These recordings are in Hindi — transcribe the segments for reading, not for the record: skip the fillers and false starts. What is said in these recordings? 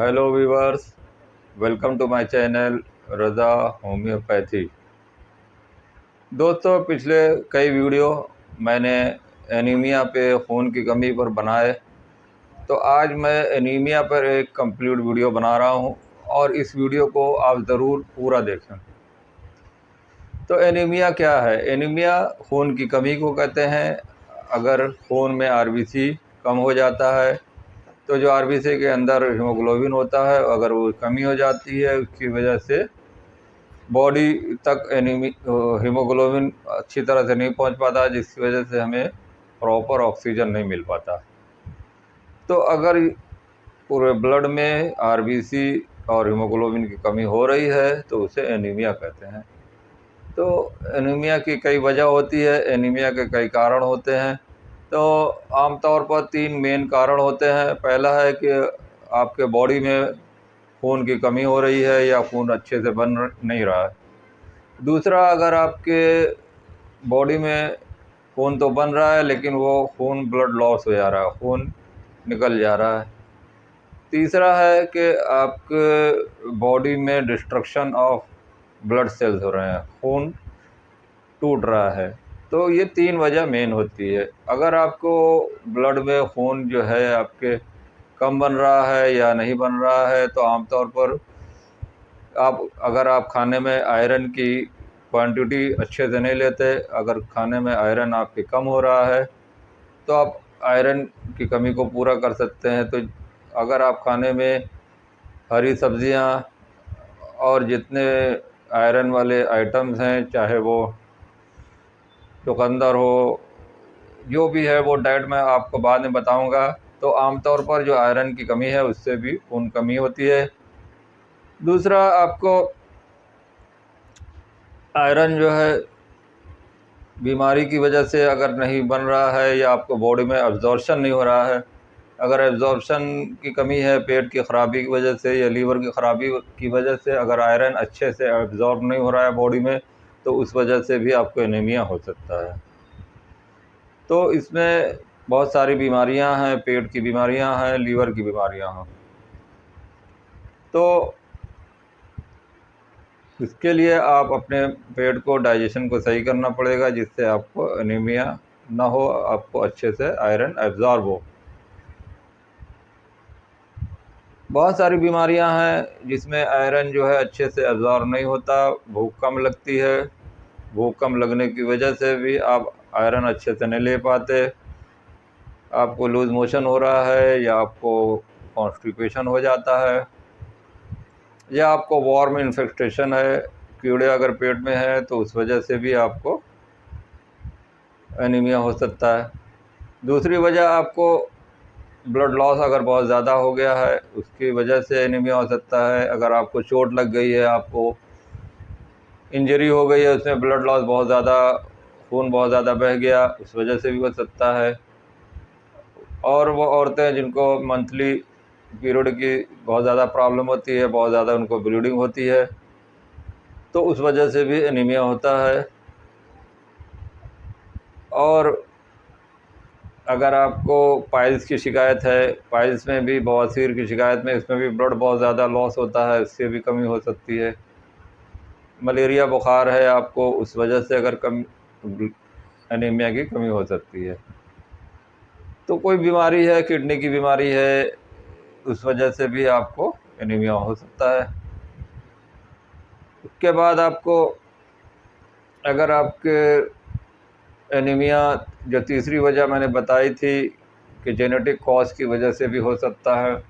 Hello viewers, welcome to my channel Raza homeopathy. दोस्तों, पिछले कई वीडियो मैंने एनीमिया पे, खून की कमी पर बनाए, तो आज मैं एनीमिया पर एक कंप्लीट वीडियो बना रहा हूँ और इस वीडियो को आप ज़रूर पूरा देखें। तो एनीमिया क्या है? एनीमिया खून की कमी को कहते हैं। अगर खून में आरबीसी कम हो जाता है तो जो आरबीसी के अंदर हीमोग्लोबिन होता है, अगर वो कमी हो जाती है, उसकी वजह से बॉडी तक हीमोग्लोबिन अच्छी तरह से नहीं पहुंच पाता, जिसकी वजह से हमें प्रॉपर ऑक्सीजन नहीं मिल पाता। तो अगर पूरे ब्लड में आरबीसी और हीमोग्लोबिन की कमी हो रही है तो उसे एनीमिया कहते हैं। तो एनीमिया की कई वजह होती है, एनीमिया के कई कारण होते हैं। तो आमतौर पर 3 मेन कारण होते हैं। पहला है कि आपके बॉडी में खून की कमी हो रही है या खून अच्छे से बन नहीं रहा है। दूसरा, अगर आपके बॉडी में खून तो बन रहा है लेकिन वो खून ब्लड लॉस हो जा रहा है, खून निकल जा रहा है। तीसरा है कि आपके बॉडी में डिस्ट्रक्शन ऑफ ब्लड सेल्स हो रहे हैं, खून टूट रहा है। तो ये 3 वजह मेन होती है। अगर आपको ब्लड में खून जो है आपके कम बन रहा है या नहीं बन रहा है, तो आमतौर पर अगर आप खाने में आयरन की क्वांटिटी अच्छे से नहीं लेते, अगर खाने में आयरन आपके कम हो रहा है तो आप आयरन की कमी को पूरा कर सकते हैं। तो अगर आप खाने में हरी सब्जियां और जितने आयरन वाले आइटम्स हैं, चाहे वो चुकंदर हो, जो भी है वो डाइट में आपको बाद में बताऊंगा, तो आमतौर पर जो आयरन की कमी है उससे भी खून कमी होती है। दूसरा, आपको आयरन जो है बीमारी की वजह से अगर नहीं बन रहा है या आपको बॉडी में एब्जॉर्प्शन नहीं हो रहा है, अगर एब्जॉर्प्शन की कमी है पेट की ख़राबी की वजह से या लीवर की ख़राबी की वजह से, अगर आयरन अच्छे से एब्जॉर्ब नहीं हो रहा है बॉडी में, तो उस वजह से भी आपको एनीमिया हो सकता है। तो इसमें बहुत सारी बीमारियां हैं, पेट की बीमारियां हैं, लीवर की बीमारियां हैं। तो इसके लिए आप अपने पेट को, डाइजेशन को सही करना पड़ेगा, जिससे आपको एनीमिया ना हो, आपको अच्छे से आयरन एब्जॉर्ब हो। बहुत सारी बीमारियां हैं जिसमें आयरन जो है अच्छे से एब्जॉर्ब नहीं होता, भूख कम लगती है, भूख कम लगने की वजह से भी आप आयरन अच्छे से नहीं ले पाते, आपको लूज मोशन हो रहा है या आपको कॉन्स्टिपेशन हो जाता है, या आपको वॉर्म इन्फेक्टेशन है, कीड़े अगर पेट में है तो उस वजह से भी आपको एनीमिया हो सकता है। दूसरी वजह, आपको ब्लड लॉस अगर बहुत ज़्यादा हो गया है उसकी वजह से एनीमिया हो सकता है। अगर आपको चोट लग गई है, आपको इंजरी हो गई है, उसमें ब्लड लॉस बहुत ज़्यादा, खून बहुत ज़्यादा बह गया, उस वजह से भी हो सकता है। और वो औरतें जिनको मंथली पीरियड की बहुत ज़्यादा प्रॉब्लम होती है, बहुत ज़्यादा उनको ब्लीडिंग होती है, तो उस वजह से भी एनीमिया होता है। और अगर आपको पाइल्स की शिकायत है, पाइल्स में भी, बवासीर की शिकायत में, इसमें भी ब्लड बहुत ज़्यादा लॉस होता है, इससे भी कमी हो सकती है। मलेरिया बुखार है आपको, उस वजह से अगर एनीमिया की कमी हो सकती है। तो कोई बीमारी है, किडनी की बीमारी है, उस वजह से भी आपको एनीमिया हो सकता है। उसके बाद आपको, अगर आपके एनीमिया, जो तीसरी वजह मैंने बताई थी कि जेनेटिक कॉज की वजह से भी हो सकता है,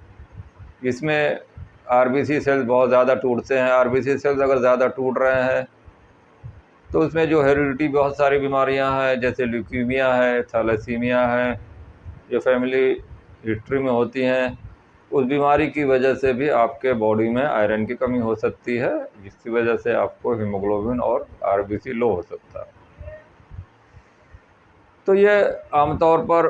इसमें आरबीसी सेल्स बहुत ज़्यादा टूटते हैं। आरबीसी सेल्स अगर ज़्यादा टूट रहे हैं तो उसमें जो हेरिडिटी बहुत सारी बीमारियां हैं, जैसे ल्यूकीमिया है, थैलेसीमिया है, जो फैमिली हिस्ट्री में होती हैं, उस बीमारी की वजह से भी आपके बॉडी में आयरन की कमी हो सकती है, जिसकी वजह से आपको हीमोग्लोबिन और आरबीसी लो हो सकता है। तो ये आमतौर पर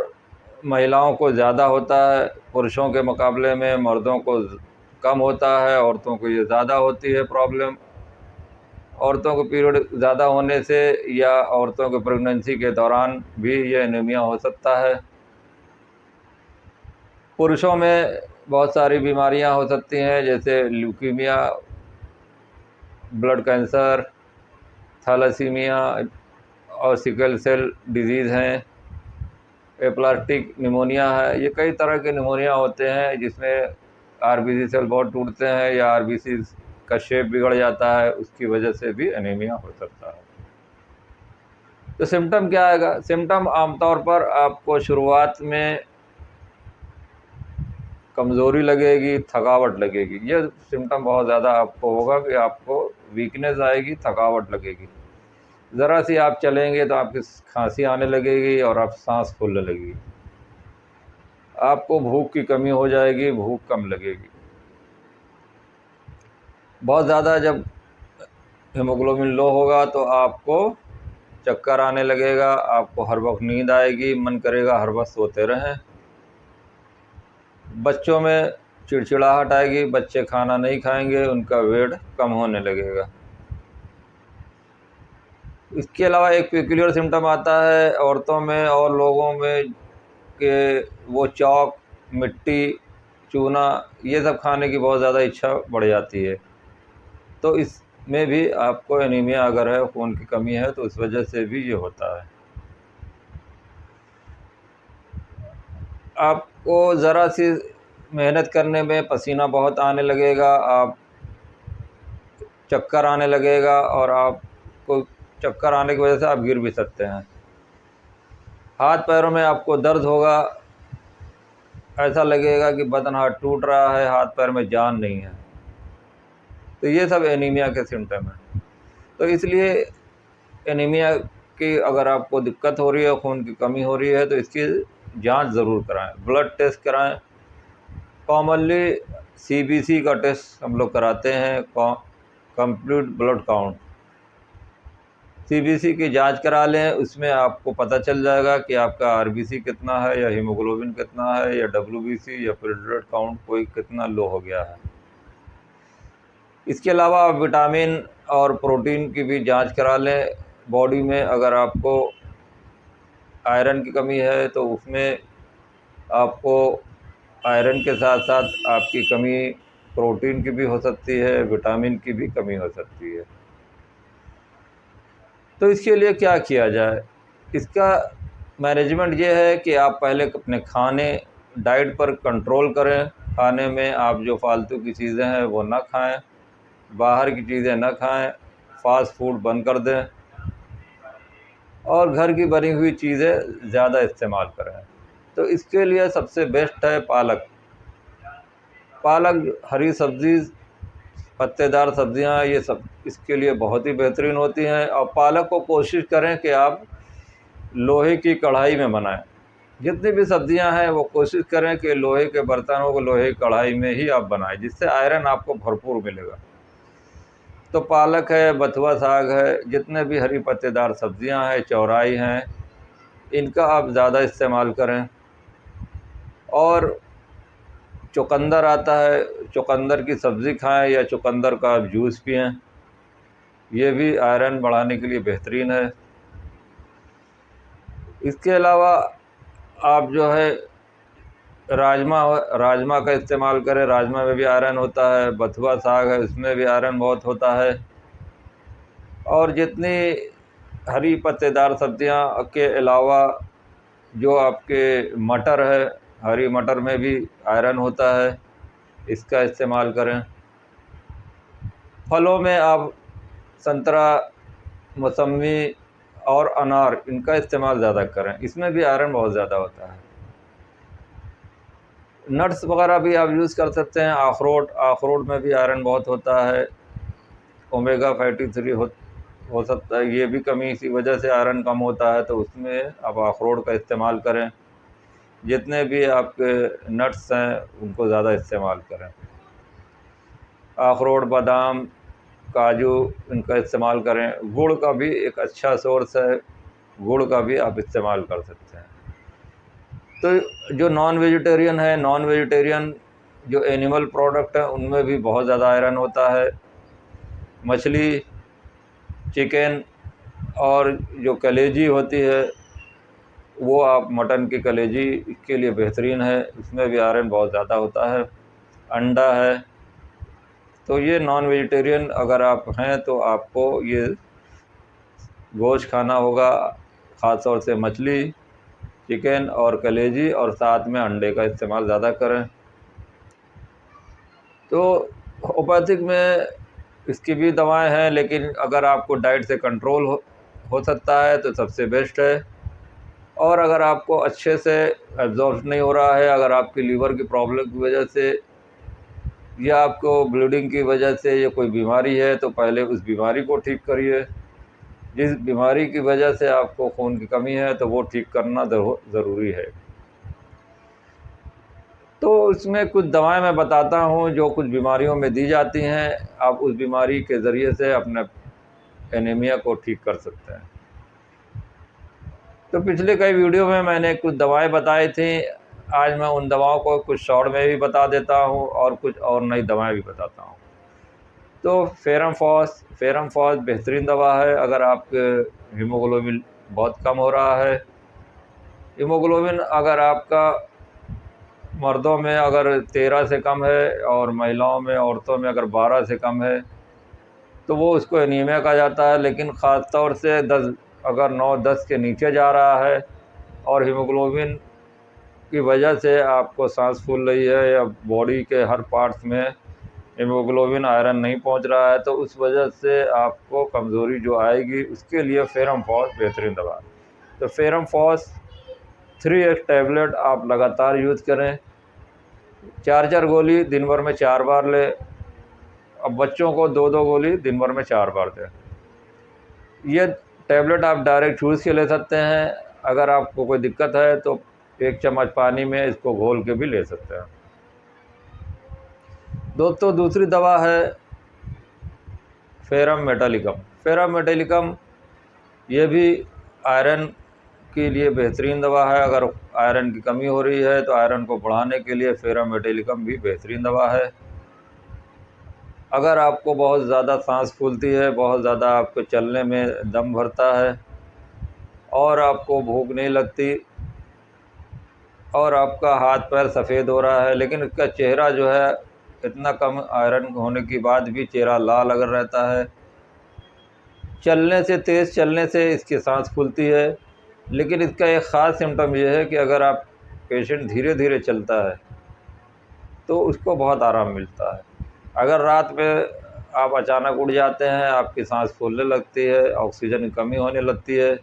महिलाओं को ज़्यादा होता है, पुरुषों के मुकाबले में मर्दों को कम होता है, औरतों को ये ज़्यादा होती है प्रॉब्लम। औरतों को पीरियड ज़्यादा होने से या औरतों के प्रेगनेंसी के दौरान भी ये एनीमिया हो सकता है। पुरुषों में बहुत सारी बीमारियां हो सकती हैं, जैसे ल्यूकीमिया, ब्लड कैंसर, थैलेसीमिया और सिकल सेल डिजीज़ हैं, एप्लास्टिक निमोनिया है। ये कई तरह के निमोनिया होते हैं जिसमें आरबीसी सेल बहुत टूटते हैं या आरबीसी का शेप बिगड़ जाता है, उसकी वजह से भी एनीमिया हो सकता है। तो सिम्टम क्या आएगा? सिम्टम आमतौर पर आपको शुरुआत में कमज़ोरी लगेगी, थकावट लगेगी। ये सिम्टम बहुत ज़्यादा आपको होगा कि आपको वीकनेस आएगी, थकावट लगेगी। ज़रा सी आप चलेंगे तो आपकी खांसी आने लगेगी और आप सांस फूलने लगेगी। आपको भूख की कमी हो जाएगी, भूख कम लगेगी। बहुत ज़्यादा जब हीमोग्लोबिन लो होगा तो आपको चक्कर आने लगेगा, आपको हर वक्त नींद आएगी, मन करेगा हर वक्त सोते रहें। बच्चों में चिड़चिड़ाहट आएगी, बच्चे खाना नहीं खाएंगे, उनका वेट कम होने लगेगा। इसके अलावा एक पेक्यूलियर सिम्टम आता है औरतों में और लोगों में कि वो चौक, मिट्टी, चूना ये सब खाने की बहुत ज़्यादा इच्छा बढ़ जाती है। तो इसमें भी आपको एनीमिया अगर है, खून की कमी है, तो इस वजह से भी ये होता है। आपको ज़रा सी मेहनत करने में पसीना बहुत आने लगेगा, आप चक्कर आने लगेगा और आपको चक्कर आने की वजह से आप गिर भी सकते हैं। हाथ पैरों में आपको दर्द होगा, ऐसा लगेगा कि बदन हाथ टूट रहा है, हाथ पैर में जान नहीं है। तो ये सब एनीमिया के सिम्टम हैं। तो इसलिए एनीमिया की अगर आपको दिक्कत हो रही है, खून की कमी हो रही है, तो इसकी जांच ज़रूर कराएं, ब्लड टेस्ट कराएं। कॉमनली सीबीसी का टेस्ट हम लोग कराते हैं, कंप्लीट ब्लड काउंट। सीबीसी की जांच करा लें, उसमें आपको पता चल जाएगा कि आपका आरबीसी कितना है या हीमोग्लोबिन कितना है या डब्ल्यूबीसी या फिर ब्लड काउंट कोई कितना लो हो गया है। इसके अलावा आप विटामिन और प्रोटीन की भी जांच करा लें। बॉडी में अगर आपको आयरन की कमी है तो उसमें आपको आयरन के साथ साथ आपकी कमी प्रोटीन की भी हो सकती है, विटामिन की भी कमी हो सकती है। तो इसके लिए क्या किया जाए? इसका मैनेजमेंट ये है कि आप पहले अपने खाने, डाइट पर कंट्रोल करें। खाने में आप जो फालतू की चीज़ें हैं वो ना खाएं, बाहर की चीज़ें ना खाएं, फास्ट फूड बंद कर दें और घर की बनी हुई चीज़ें ज़्यादा इस्तेमाल करें। तो इसके लिए सबसे बेस्ट है पालक। पालक, हरी सब्ज़ी, पत्तेदार सब्जियां, ये सब इसके लिए बहुत ही बेहतरीन होती हैं। और पालक को कोशिश करें कि आप लोहे की कढ़ाई में बनाएं। जितनी भी सब्जियां हैं वो कोशिश करें कि लोहे के बर्तनों को, लोहे की कढ़ाई में ही आप बनाएं, जिससे आयरन आपको भरपूर मिलेगा। तो पालक है, बथुआ साग है, जितने भी हरी पत्तेदार सब्जियां हैं, चौराई हैं, इनका आप ज़्यादा इस्तेमाल करें। और चुकंदर आता है, चुकंदर की सब्ज़ी खाएं या चुकंदर का आप जूस पिएं, ये भी आयरन बढ़ाने के लिए बेहतरीन है। इसके अलावा आप जो है राजमा का इस्तेमाल करें, राजमा में भी आयरन होता है। बथुआ साग है, उसमें भी आयरन बहुत होता है। और जितनी हरी पत्तेदार सब्जियां के अलावा जो आपके मटर है, हरी मटर में भी आयरन होता है, इसका इस्तेमाल करें। फलों में आप संतरा, मौसम्मी और अनार, इनका इस्तेमाल ज़्यादा करें, इसमें भी आयरन बहुत ज़्यादा होता है। नट्स वगैरह भी आप यूज़ कर सकते हैं। अखरोट में भी आयरन बहुत होता है। ओमेगा फैटी 3 हो सकता है, ये भी कमी इसी वजह से आयरन कम होता है, तो उसमें आप अखरोट का इस्तेमाल करें। जितने भी आपके नट्स हैं उनको ज़्यादा इस्तेमाल करें। अखरोट, बादाम, काजू, इनका इस्तेमाल करें। गुड़ का भी एक अच्छा सोर्स है, गुड़ का भी आप इस्तेमाल कर सकते हैं। तो जो नॉन वेजिटेरियन जो एनिमल प्रोडक्ट है उनमें भी बहुत ज़्यादा आयरन होता है। मछली, चिकन और जो कलेजी होती है, वो आप मटन की कलेजी, इसके लिए बेहतरीन है, इसमें भी आयरन बहुत ज़्यादा होता है। अंडा है। तो ये नॉन वेजिटेरियन अगर आप हैं तो आपको ये गोश्त खाना होगा, ख़ास तौर से मछली, चिकन और कलेजी, और साथ में अंडे का इस्तेमाल ज़्यादा करें। तो होम्योपैथिक में इसकी भी दवाएं हैं, लेकिन अगर आपको डाइट से कंट्रोल हो सकता है तो सबसे बेस्ट है। और अगर आपको अच्छे से एब्जॉर्ब नहीं हो रहा है, अगर आपकी लीवर की प्रॉब्लम की वजह से या आपको ब्लीडिंग की वजह से ये कोई बीमारी है, तो पहले उस बीमारी को ठीक करिए। जिस बीमारी की वजह से आपको खून की कमी है तो वो ठीक करना ज़रूरी है। तो इसमें कुछ दवाएं मैं बताता हूं जो कुछ बीमारियों में दी जाती हैं। आप उस बीमारी के ज़रिए से अपने एनीमिया को ठीक कर सकते हैं। तो पिछले कई वीडियो में मैंने कुछ दवाएं बताई थी, आज मैं उन दवाओं को कुछ शॉर्ट में भी बता देता हूं और कुछ और नई दवाएं भी बताता हूं। तो फेरम फॉस बेहतरीन दवा है अगर आपके हीमोग्लोबिन बहुत कम हो रहा है। हीमोग्लोबिन अगर आपका मर्दों में अगर 13 से कम है और महिलाओं में, औरतों में अगर 12 से कम है तो वो उसको एनीमिया कहा जाता है। लेकिन ख़ास तौर से 10 अगर 9-10 के नीचे जा रहा है और हीमोग्लोबिन की वजह से आपको सांस फूल रही है या बॉडी के हर पार्ट्स में हीमोग्लोबिन आयरन नहीं पहुंच रहा है, तो उस वजह से आपको कमज़ोरी जो आएगी उसके लिए फेरम फॉस बेहतरीन दवा है। तो फेरम फॉस 3x टैबलेट आप लगातार यूज़ करें, 4-4 गोली दिन भर में 4 बार लें। अब बच्चों को 2-2 गोली दिन भर में 4 बार दें। ये टैबलेट आप डायरेक्ट चूस के ले सकते हैं। अगर आपको कोई दिक्कत है तो 1 चम्मच पानी में इसको घोल के भी ले सकते हैं। दोस्तों, दूसरी दवा है फेरम मेटालिकम। ये भी आयरन के लिए बेहतरीन दवा है। अगर आयरन की कमी हो रही है तो आयरन को बढ़ाने के लिए फेरम मेटालिकम भी बेहतरीन दवा है। अगर आपको बहुत ज़्यादा सांस फूलती है, बहुत ज़्यादा आपको चलने में दम भरता है और आपको भूख नहीं लगती और आपका हाथ पैर सफ़ेद हो रहा है, लेकिन इसका चेहरा जो है इतना कम आयरन होने के बाद भी चेहरा लाल अगर रहता है, तेज़ चलने से इसकी सांस फूलती है। लेकिन इसका एक ख़ास सिम्टम ये है कि अगर आप पेशेंट धीरे धीरे चलता है तो उसको बहुत आराम मिलता है। अगर रात में आप अचानक उठ जाते हैं, आपकी सांस फूलने लगती है, ऑक्सीजन की कमी होने लगती है,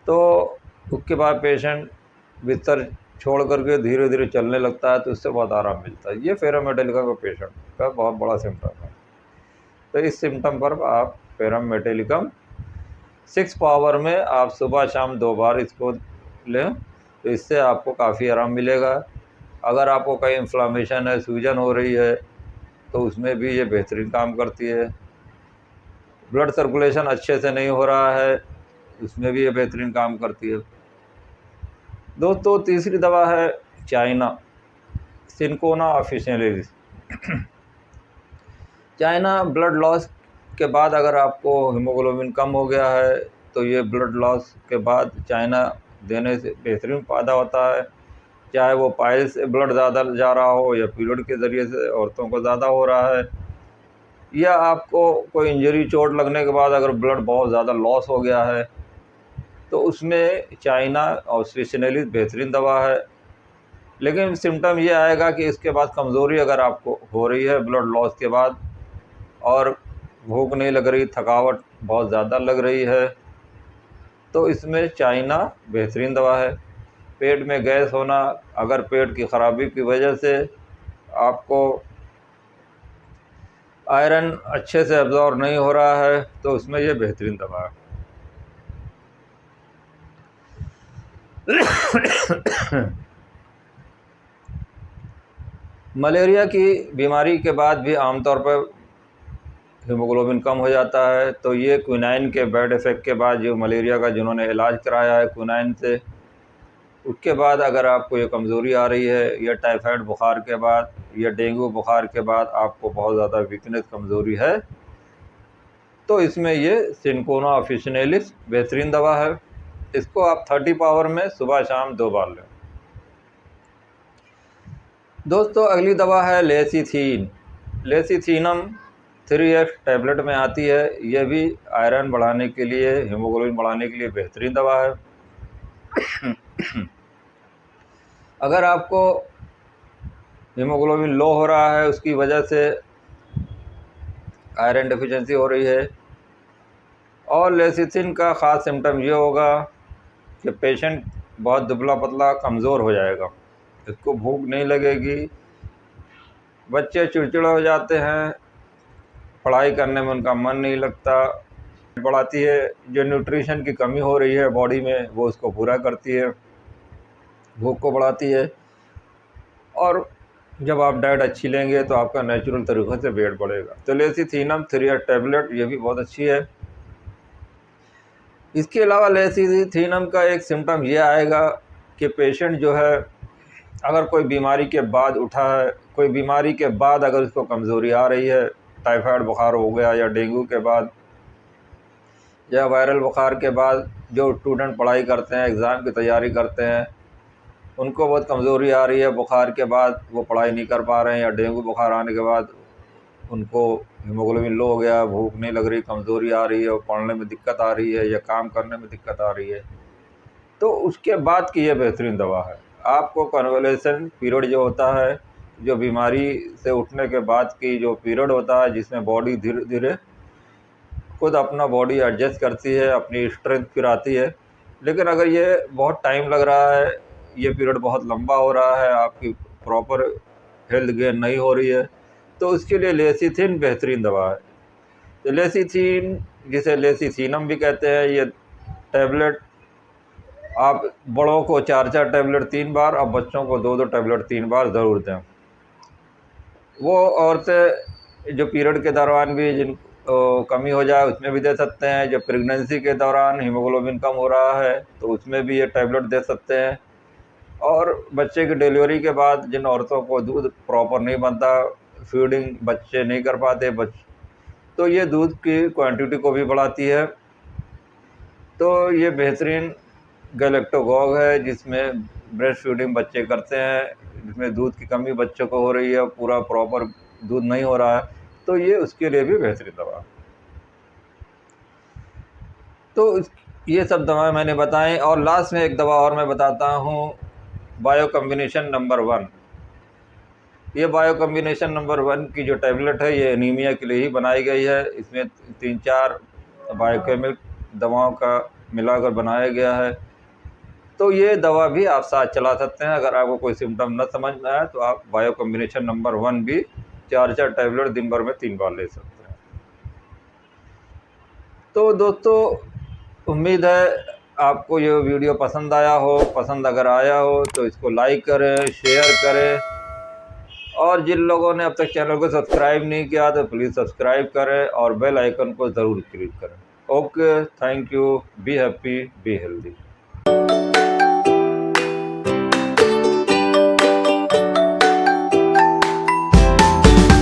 तो उसके बाद पेशेंट बिस्तर छोड़ करके धीरे धीरे चलने लगता है, तो उससे बहुत आराम मिलता है। ये फेरम मेटालिकम का पेशेंट का बहुत बड़ा सिम्टम है। तो इस सिम्टम पर आप फेरम मेटालिकम 6 पावर में आप सुबह शाम 2 बार इसको लें, तो इससे आपको काफ़ी आराम मिलेगा। अगर आपको कहीं इन्फ्लामेशन है, सूजन हो रही है, तो उसमें भी ये बेहतरीन काम करती है। ब्लड सर्कुलेशन अच्छे से नहीं हो रहा है, उसमें भी ये बेहतरीन काम करती है। दोस्तों, तीसरी दवा है China cinchona officinalis. China blood loss के बाद अगर आपको हीमोग्लोबिन कम हो गया है तो ये ब्लड लॉस के बाद चाइना देने से बेहतरीन फ़ायदा होता है। चाहे वो पाइल से ब्लड ज़्यादा जा रहा हो या पीरियड के ज़रिए से औरतों को ज़्यादा हो रहा है, या आपको कोई इंजरी चोट लगने के बाद अगर ब्लड बहुत ज़्यादा लॉस हो गया है, तो उसमें चाइना ऑफिशियलिस बेहतरीन दवा है। लेकिन सिम्टम ये आएगा कि इसके बाद कमज़ोरी अगर आपको हो रही है ब्लड लॉस के बाद और भूख नहीं लग रही, थकावट बहुत ज़्यादा लग रही है, तो इसमें चाइना बेहतरीन दवा है। पेट में गैस होना, अगर पेट की ख़राबी की वजह से आपको आयरन अच्छे से एब्जॉर्ब नहीं हो रहा है, तो उसमें ये बेहतरीन दवा है। मलेरिया की बीमारी के बाद भी आमतौर पर हीमोग्लोबिन कम हो जाता है, तो ये क्विनाइन के बैड इफ़ेक्ट के बाद जो मलेरिया का जिन्होंने इलाज कराया है क्विनाइन से, उसके बाद अगर आपको ये कमज़ोरी आ रही है, या टाइफाइड बुखार के बाद या डेंगू बुखार के बाद आपको बहुत ज़्यादा वीकनेस कमज़ोरी है, तो इसमें ये सिनकोना ऑफिशियलिस बेहतरीन दवा है। इसको आप 30 पावर में सुबह शाम 2 बार लें। दोस्तों अगली दवा है लेसीथीन। लेसीथीनम 3x टैबलेट में आती है। यह भी आयरन बढ़ाने के लिए, हीमोग्लोबिन बढ़ाने के लिए बेहतरीन दवा है। अगर आपको हीमोग्लोबिन लो हो रहा है, उसकी वजह से आयरन डेफिशिएंसी हो रही है, और लेसीथिन का ख़ास सिम्टम ये होगा कि पेशेंट बहुत दुबला पतला कमज़ोर हो जाएगा, इसको भूख नहीं लगेगी, बच्चे चिड़चिड़े हो जाते हैं, पढ़ाई करने में उनका मन नहीं लगता। बढ़ाती है, जो न्यूट्रिशन की कमी हो रही है बॉडी में वो उसको पूरा करती है, भूख को बढ़ाती है, और जब आप डाइट अच्छी लेंगे तो आपका नेचुरल तरीक़े से वेट बढ़ेगा। तो लेसीथीनम 3x टैबलेट ये भी बहुत अच्छी है। इसके अलावा लेसीथीनम का एक सिम्टम ये आएगा कि पेशेंट जो है, अगर कोई बीमारी के बाद उठा है, कोई बीमारी के बाद अगर उसको कमज़ोरी आ रही है, टाइफाइड बुखार हो गया या डेंगू के बाद या वायरल बुखार के बाद, जो स्टूडेंट पढ़ाई करते हैं, एग्ज़ाम की तैयारी करते हैं, उनको बहुत कमज़ोरी आ रही है बुखार के बाद, वो पढ़ाई नहीं कर पा रहे हैं, या डेंगू बुखार आने के बाद उनको हीमोग्लोबिन लो हो गया, भूख नहीं लग रही, कमज़ोरी आ रही है, और पढ़ने में दिक्कत आ रही है या काम करने में दिक्कत आ रही है, तो उसके बाद की ये बेहतरीन दवा है। आपको कन्वलेशन पीरियड जो होता है, जो बीमारी से उठने के बाद की जो पीरियड होता है, जिसमें बॉडी धीरे धीरे खुद अपना बॉडी एडजस्ट करती है, अपनी स्ट्रेंथ फिर आती है, लेकिन अगर ये बहुत टाइम लग रहा है, ये पीरियड बहुत लंबा हो रहा है, आपकी प्रॉपर हेल्थ गेन नहीं हो रही है, तो उसके लिए लेसीथिन बेहतरीन दवा है। तो लेसीथिन, जिसे लेसीथीनम भी कहते हैं, ये टैबलेट आप बड़ों को 4-4 टैबलेट 3 बार और बच्चों को 2-2 टैबलेट 3 बार ज़रूर दें। वो औरतें जो पीरियड के दौरान भी जिन कमी हो जाए उसमें भी दे सकते हैं, जब प्रेगनेंसी के दौरान हीमोग्लोबिन कम हो रहा है तो उसमें भी ये टैबलेट दे सकते हैं, और बच्चे की डिलीवरी के बाद जिन औरतों को दूध प्रॉपर नहीं बनता, फीडिंग बच्चे नहीं कर पाते, तो ये दूध की क्वांटिटी को भी बढ़ाती है। तो ये बेहतरीन गैलेक्टोगॉग है, जिसमें ब्रेस्ट फीडिंग बच्चे करते हैं, जिसमें दूध की कमी बच्चों को हो रही है, पूरा प्रॉपर दूध नहीं हो रहा है, तो ये उसके लिए भी बेहतरीन दवा है। तो ये सब दवाएं मैंने बताएं, और लास्ट में एक दवा और मैं बताता हूँ, बायो कॉम्बिनेशन नंबर 1। ये बायो कॉम्बिनेशन नंबर 1 की जो टैबलेट है, ये एनीमिया के लिए ही बनाई गई है। इसमें 3-4 बायोकेमिक दवाओं का मिलाकर बनाया गया है। तो ये दवा भी आप साथ चला सकते हैं। अगर आपको कोई सिम्टम न समझ में आए तो आप बायो कॉम्बिनेशन नंबर 1 भी 4-4 टैबलेट दिन भर में 3 बार ले सकते हैं। तो दोस्तों, उम्मीद है आपको ये वीडियो पसंद आया हो। पसंद अगर आया हो तो इसको लाइक करें, शेयर करें, और जिन लोगों ने अब तक चैनल को सब्सक्राइब नहीं किया तो प्लीज़ सब्सक्राइब करें और बेल आइकन को ज़रूर क्लिक करें। Okay, thank you, be happy, be healthy.